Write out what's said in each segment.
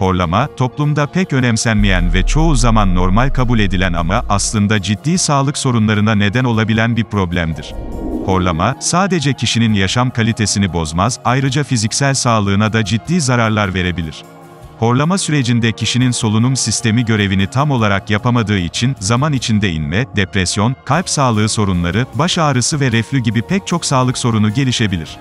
Horlama, toplumda pek önemsenmeyen ve çoğu zaman normal kabul edilen ama aslında ciddi sağlık sorunlarına neden olabilen bir problemdir. Horlama, sadece kişinin yaşam kalitesini bozmaz, ayrıca fiziksel sağlığına da ciddi zararlar verebilir. Horlama sürecinde kişinin solunum sistemi görevini tam olarak yapamadığı için zaman içinde inme, depresyon, kalp sağlığı sorunları, baş ağrısı ve reflü gibi pek çok sağlık sorunu gelişebilir.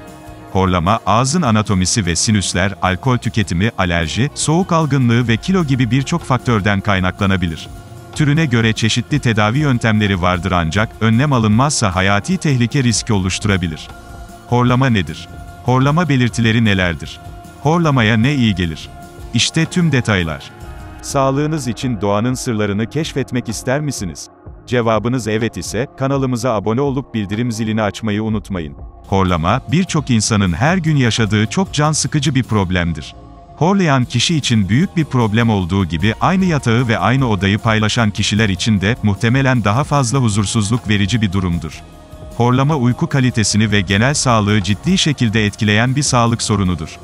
Horlama, ağzın anatomisi ve sinüsler, alkol tüketimi, alerji, soğuk algınlığı ve kilo gibi birçok faktörden kaynaklanabilir. Türüne göre çeşitli tedavi yöntemleri vardır ancak, önlem alınmazsa hayati tehlike riski oluşturabilir. Horlama nedir? Horlama belirtileri nelerdir? Horlamaya ne iyi gelir? İşte tüm detaylar. Sağlığınız için doğanın sırlarını keşfetmek ister misiniz? Cevabınız evet ise, kanalımıza abone olup bildirim zilini açmayı unutmayın. Horlama, birçok insanın her gün yaşadığı çok can sıkıcı bir problemdir. Horlayan kişi için büyük bir problem olduğu gibi, aynı yatağı ve aynı odayı paylaşan kişiler için de, muhtemelen daha fazla huzursuzluk verici bir durumdur. Horlama uyku kalitesini ve genel sağlığı ciddi şekilde etkileyen bir sağlık sorunudur.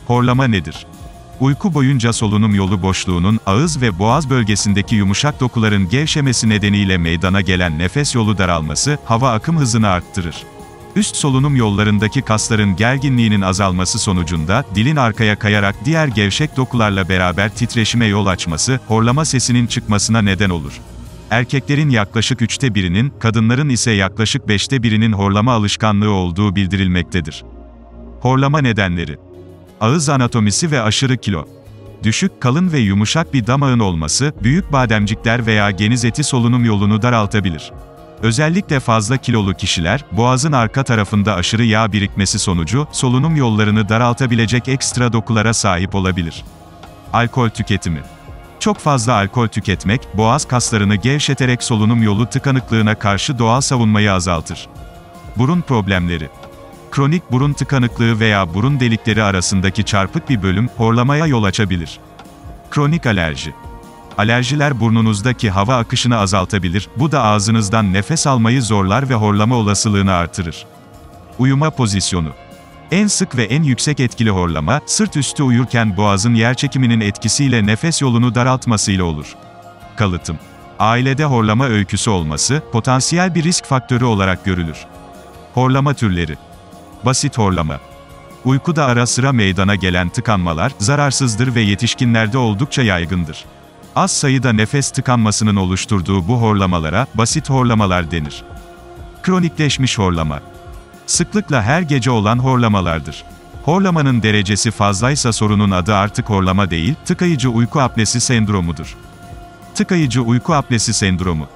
Horlama nedir? Uyku boyunca solunum yolu boşluğunun, ağız ve boğaz bölgesindeki yumuşak dokuların gevşemesi nedeniyle meydana gelen nefes yolu daralması, hava akım hızını arttırır. Üst solunum yollarındaki kasların gerginliğinin azalması sonucunda, dilin arkaya kayarak diğer gevşek dokularla beraber titreşime yol açması, horlama sesinin çıkmasına neden olur. Erkeklerin yaklaşık 1/3'inin, kadınların ise yaklaşık 1/5'inin horlama alışkanlığı olduğu bildirilmektedir. Horlama nedenleri: ağız anatomisi ve aşırı kilo. Düşük, kalın ve yumuşak bir damağın olması, büyük bademcikler veya geniz eti solunum yolunu daraltabilir. Özellikle fazla kilolu kişiler, boğazın arka tarafında aşırı yağ birikmesi sonucu, solunum yollarını daraltabilecek ekstra dokulara sahip olabilir. Alkol tüketimi. Çok fazla alkol tüketmek, boğaz kaslarını gevşeterek solunum yolu tıkanıklığına karşı doğal savunmayı azaltır. Burun problemleri. Kronik burun tıkanıklığı veya burun delikleri arasındaki çarpık bir bölüm, horlamaya yol açabilir. Kronik alerji. Alerjiler burnunuzdaki hava akışını azaltabilir, bu da ağzınızdan nefes almayı zorlar ve horlama olasılığını artırır. Uyuma pozisyonu. En sık ve en yüksek etkili horlama, sırt üstü uyurken boğazın yerçekiminin etkisiyle nefes yolunu daraltmasıyla olur. Kalıtım. Ailede horlama öyküsü olması, potansiyel bir risk faktörü olarak görülür. Horlama türleri. Basit horlama. Uykuda ara sıra meydana gelen tıkanmalar, zararsızdır ve yetişkinlerde oldukça yaygındır. Az sayıda nefes tıkanmasının oluşturduğu bu horlamalara, basit horlamalar denir. Kronikleşmiş horlama. Sıklıkla her gece olan horlamalardır. Horlamanın derecesi fazlaysa sorunun adı artık horlama değil, tıkayıcı uyku apnesi sendromudur. Tıkayıcı uyku apnesi sendromu.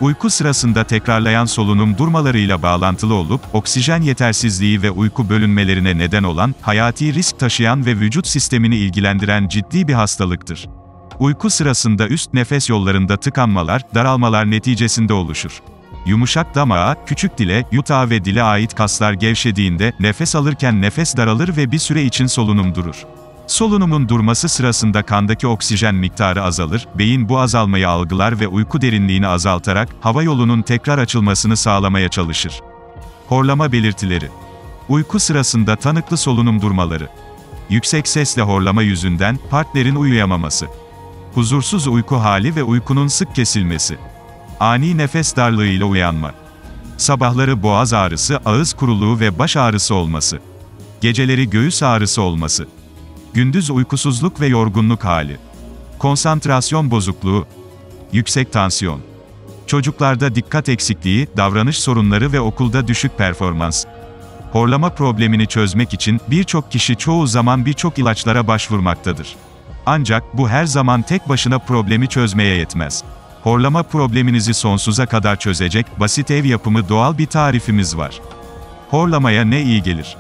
Uyku sırasında tekrarlayan solunum durmalarıyla bağlantılı olup, oksijen yetersizliği ve uyku bölünmelerine neden olan, hayati risk taşıyan ve vücut sistemini ilgilendiren ciddi bir hastalıktır. Uyku sırasında üst nefes yollarında tıkanmalar, daralmalar neticesinde oluşur. Yumuşak damağa, küçük dile, yutağa ve dile ait kaslar gevşediğinde, nefes alırken nefes daralır ve bir süre için solunum durur. Solunumun durması sırasında kandaki oksijen miktarı azalır, beyin bu azalmayı algılar ve uyku derinliğini azaltarak, hava yolunun tekrar açılmasını sağlamaya çalışır. Horlama belirtileri. Uyku sırasında tanıklı solunum durmaları. Yüksek sesle horlama yüzünden, partnerin uyuyamaması. Huzursuz uyku hali ve uykunun sık kesilmesi. Ani nefes darlığıyla uyanma. Sabahları boğaz ağrısı, ağız kuruluğu ve baş ağrısı olması. Geceleri göğüs ağrısı olması. Gündüz uykusuzluk ve yorgunluk hali. Konsantrasyon bozukluğu. Yüksek tansiyon. Çocuklarda dikkat eksikliği, davranış sorunları ve okulda düşük performans. Horlama problemini çözmek için, birçok kişi çoğu zaman birçok ilaçlara başvurmaktadır. Ancak, bu her zaman tek başına problemi çözmeye yetmez. Horlama probleminizi sonsuza kadar çözecek, basit ev yapımı doğal bir tarifimiz var. Horlamaya ne iyi gelir?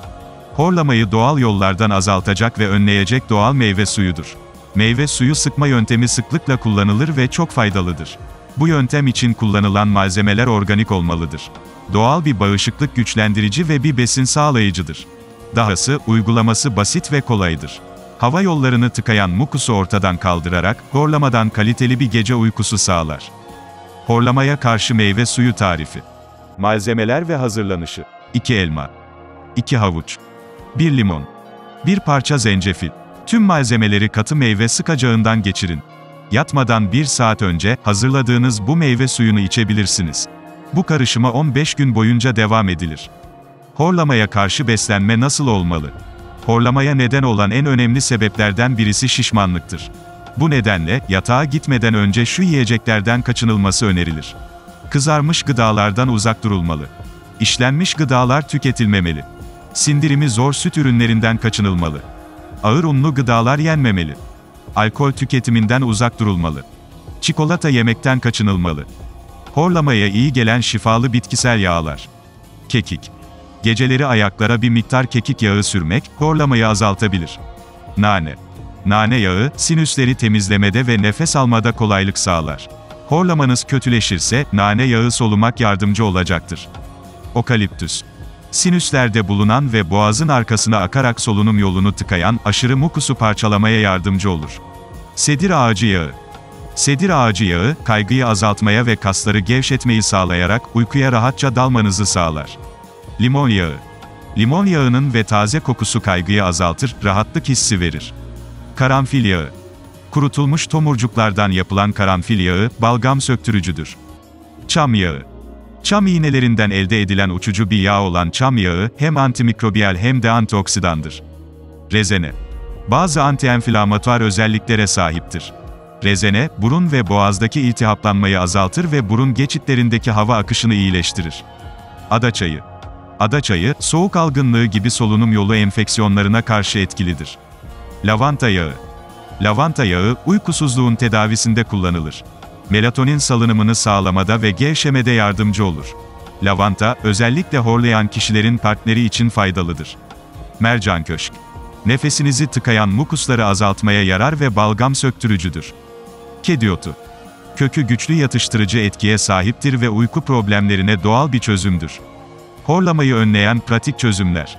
Horlamayı doğal yollardan azaltacak ve önleyecek doğal meyve suyudur. Meyve suyu sıkma yöntemi sıklıkla kullanılır ve çok faydalıdır. Bu yöntem için kullanılan malzemeler organik olmalıdır. Doğal bir bağışıklık güçlendirici ve bir besin sağlayıcıdır. Dahası, uygulaması basit ve kolaydır. Hava yollarını tıkayan mukusu ortadan kaldırarak, horlamadan kaliteli bir gece uykusu sağlar. Horlamaya karşı meyve suyu tarifi. Malzemeler ve hazırlanışı. 2 elma. 2 havuç. 1 limon. 1 parça zencefil. Tüm malzemeleri katı meyve sıkacağından geçirin. Yatmadan 1 saat önce, hazırladığınız bu meyve suyunu içebilirsiniz. Bu karışıma 15 gün boyunca devam edilir. Horlamaya karşı beslenme nasıl olmalı? Horlamaya neden olan en önemli sebeplerden birisi şişmanlıktır. Bu nedenle, yatağa gitmeden önce şu yiyeceklerden kaçınılması önerilir. Kızarmış gıdalardan uzak durulmalı. İşlenmiş gıdalar tüketilmemeli. Sindirimi zor süt ürünlerinden kaçınılmalı. Ağır unlu gıdalar yenmemeli. Alkol tüketiminden uzak durulmalı. Çikolata yemekten kaçınılmalı. Horlamaya iyi gelen şifalı bitkisel yağlar. Kekik. Geceleri ayaklara bir miktar kekik yağı sürmek, horlamayı azaltabilir. Nane. Nane yağı, sinüsleri temizlemede ve nefes almada kolaylık sağlar. Horlamanız kötüleşirse, nane yağı solumak yardımcı olacaktır. Okaliptüs. Sinüslerde bulunan ve boğazın arkasına akarak solunum yolunu tıkayan, aşırı mukusu parçalamaya yardımcı olur. Sedir ağacı yağı. Sedir ağacı yağı, kaygıyı azaltmaya ve kasları gevşetmeyi sağlayarak, uykuya rahatça dalmanızı sağlar. Limon yağı. Limon yağının ve taze kokusu kaygıyı azaltır, rahatlık hissi verir. Karanfil yağı. Kurutulmuş tomurcuklardan yapılan karanfil yağı, balgam söktürücüdür. Çam yağı. Çam iğnelerinden elde edilen uçucu bir yağ olan çam yağı, hem antimikrobiyal hem de antioksidandır. Rezene. Bazı antienflamatuar özelliklere sahiptir. Rezene, burun ve boğazdaki iltihaplanmayı azaltır ve burun geçitlerindeki hava akışını iyileştirir. Adaçayı. Adaçayı, soğuk algınlığı gibi solunum yolu enfeksiyonlarına karşı etkilidir. Lavanta yağı. Lavanta yağı, uykusuzluğun tedavisinde kullanılır. Melatonin salınımını sağlamada ve gevşemede yardımcı olur. Lavanta, özellikle horlayan kişilerin partneri için faydalıdır. Mercan köşk. Nefesinizi tıkayan mukusları azaltmaya yarar ve balgam söktürücüdür. Kedi otu. Kökü güçlü yatıştırıcı etkiye sahiptir ve uyku problemlerine doğal bir çözümdür. Horlamayı önleyen pratik çözümler.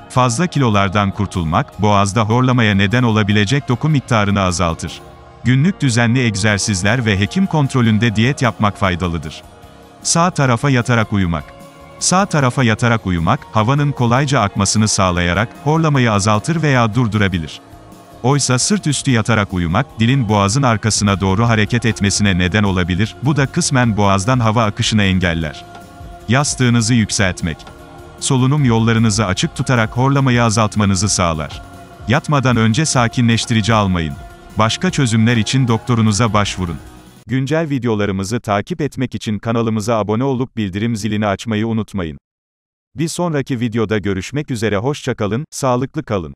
Fazla kilolardan kurtulmak, boğazda horlamaya neden olabilecek doku miktarını azaltır. Günlük düzenli egzersizler ve hekim kontrolünde diyet yapmak faydalıdır. Sağ tarafa yatarak uyumak. Sağ tarafa yatarak uyumak, havanın kolayca akmasını sağlayarak, horlamayı azaltır veya durdurabilir. Oysa sırt üstü yatarak uyumak, dilin boğazın arkasına doğru hareket etmesine neden olabilir, bu da kısmen boğazdan hava akışını engeller. Yastığınızı yükseltmek. Solunum yollarınızı açık tutarak horlamayı azaltmanızı sağlar. Yatmadan önce sakinleştirici almayın. Başka çözümler için doktorunuza başvurun. Güncel videolarımızı takip etmek için kanalımıza abone olup bildirim zilini açmayı unutmayın. Bir sonraki videoda görüşmek üzere, hoşça kalın, sağlıklı kalın.